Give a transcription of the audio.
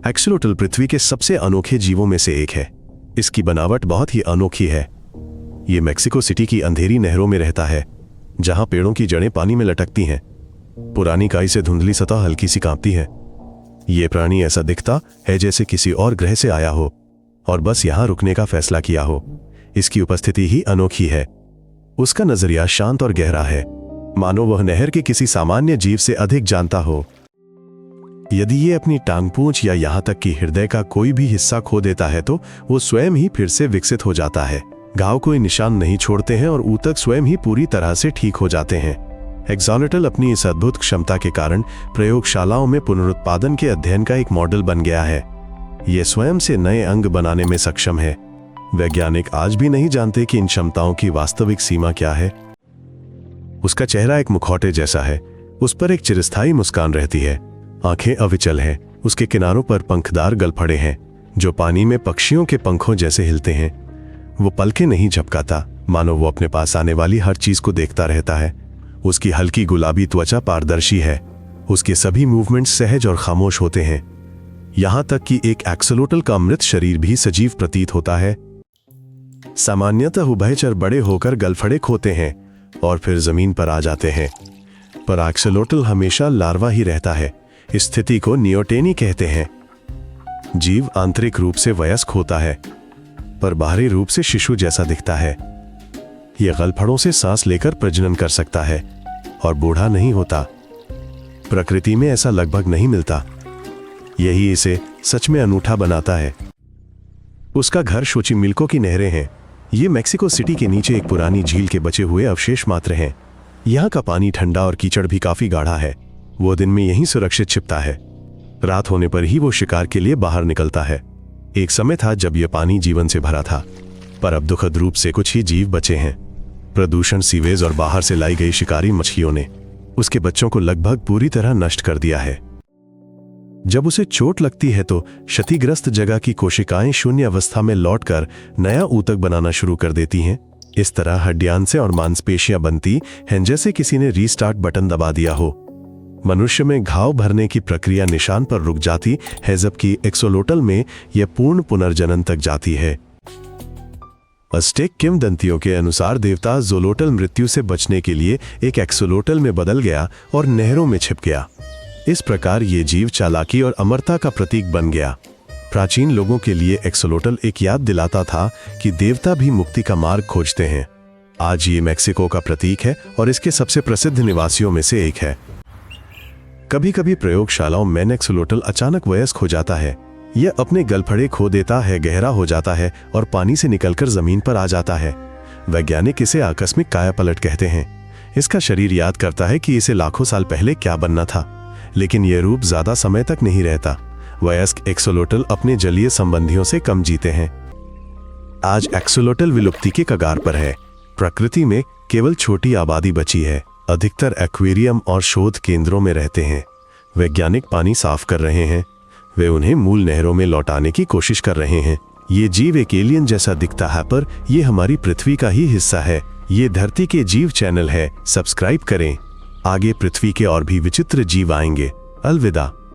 Axolotl पृथ्वी के सबसे अनोखे जीवों में से एक है। इसकी बनावट बहुत ही अनोखी है। ये मेक्सिको सिटी की अंधेरी नहरों में रहता है, जहां पेड़ों की जड़ें पानी में लटकती हैं। पुरानी काई से धुंधली सतह हल्की सी कांपती है। ये प्राणी ऐसा दिखता है जैसे किसी और ग्रह से आया हो और बस यहां रुकने का फैसला किया हो। इसकी उपस्थिति ही अनोखी है। उसका नजरिया शांत और गहरा है, मानो वह नहर के किसी सामान्य जीव से अधिक जानता हो। यदि ये अपनी टांग पूंछ या यहां तक कि हृदय का कोई भी हिस्सा खो देता है तो वो स्वयं ही फिर से विकसित हो जाता है। घाव कोई निशान नहीं छोड़ते हैं और ऊतक स्वयं ही पूरी तरह से ठीक हो जाते हैं। एक्सोलोटल अपनी इस अद्भुत क्षमता के कारण प्रयोगशालाओं में पुनरुत्पादन के अध्ययन का एक मॉडल बन गया है। यह स्वयं से नए अंग बनाने में सक्षम है। वैज्ञानिक आज भी नहीं जानते कि इन क्षमताओं की वास्तविक सीमा क्या है। उसका चेहरा एक मुखौटे जैसा है। उस पर एक चिरस्थायी मुस्कान रहती है। आंखें अविचल हैं। उसके किनारों पर पंखदार गलफड़े हैं जो पानी में पक्षियों के पंखों जैसे हिलते हैं। वो पलकें नहीं झपकाता, मानो वो अपने पास आने वाली हर चीज को देखता रहता है। उसकी हल्की गुलाबी त्वचा पारदर्शी है। उसके सभी मूवमेंट्स सहज और खामोश होते हैं। यहां तक कि एक एक्सोलोटल का मृत शरीर भी सजीव प्रतीत होता है। सामान्यतः उभयचर बड़े होकर गलफड़े खोते हैं और फिर जमीन पर आ जाते हैं, पर एक्सोलोटल हमेशा लार्वा ही रहता है। इस स्थिति को नियोटेनी कहते हैं। जीव आंतरिक रूप से वयस्क होता है, पर बाहरी रूप से शिशु जैसा दिखता है। यह गलफड़ों से सांस लेकर प्रजनन कर सकता है और बूढ़ा नहीं होता। प्रकृति में ऐसा लगभग नहीं मिलता। यही इसे सच में अनूठा बनाता है। उसका घर xochimilco की नहरें हैं। ये मेक्सिको सिटी के नीचे एक पुरानी झील के बचे हुए अवशेष मात्र हैं। यहाँ का पानी ठंडा और कीचड़ भी काफी गाढ़ा है। वो दिन में यहीं सुरक्षित छिपता है। रात होने पर ही वो शिकार के लिए बाहर निकलता है। एक समय था जब यह पानी जीवन से भरा था, पर अब दुखद रूप से कुछ ही जीव बचे हैं। प्रदूषण, सीवेज और बाहर से लाई गई शिकारी मछलियों ने उसके बच्चों को लगभग पूरी तरह नष्ट कर दिया है। जब उसे चोट लगती है तो क्षतिग्रस्त जगह की कोशिकाएं शून्य अवस्था में लौटकर नया ऊतक बनाना शुरू कर देती हैं। इस तरह हड्डियां से और मांसपेशियां बनती हैं जैसे किसी ने रीस्टार्ट बटन दबा दिया हो। मनुष्य में घाव भरने की प्रक्रिया निशान पर रुक जाती है, जबकि एक्सोलोटल में यह पूर्ण पुनर्जनन तक जाती है। अज़टेक किंवदंतियों के अनुसार देवता ज़ोलोटल मृत्यु से बचने के लिए एक एक्सोलोटल में बदल गया और नहरों में छिप गया। इस प्रकार ये जीव चालाकी और अमरता का प्रतीक बन गया। प्राचीन लोगों के लिए एक्सोलोटल एक याद दिलाता था कि देवता भी मुक्ति का मार्ग खोजते हैं। आज ये मेक्सिको का प्रतीक है और इसके सबसे प्रसिद्ध निवासियों में से एक है। कभी कभी प्रयोगशालाओं में एक्सोलोटल अचानक वयस्क हो जाता है। यह अपने गलफड़े खो देता है, गहरा हो जाता है और पानी से निकलकर जमीन पर आ जाता है। वैज्ञानिक इसे आकस्मिक कायापलट कहते हैं। इसका शरीर याद करता है कि इसे लाखों साल पहले क्या बनना था, लेकिन यह रूप ज्यादा समय तक नहीं रहता। वयस्क एक्सोलोटल अपने जलीय संबंधियों से कम जीते हैं। आज एक्सोलोटल विलुप्ति के कगार पर है। प्रकृति में केवल छोटी आबादी बची है। अधिकतर एक्वेरियम और शोध केंद्रों में रहते हैं। वैज्ञानिक पानी साफ कर रहे हैं। वे उन्हें मूल नहरों में लौटाने की कोशिश कर रहे हैं। ये जीव एक एलियन जैसा दिखता है, पर यह हमारी पृथ्वी का ही हिस्सा है। ये धरती के जीव चैनल है। सब्सक्राइब करें। आगे पृथ्वी के और भी विचित्र जीव आएंगे। अलविदा।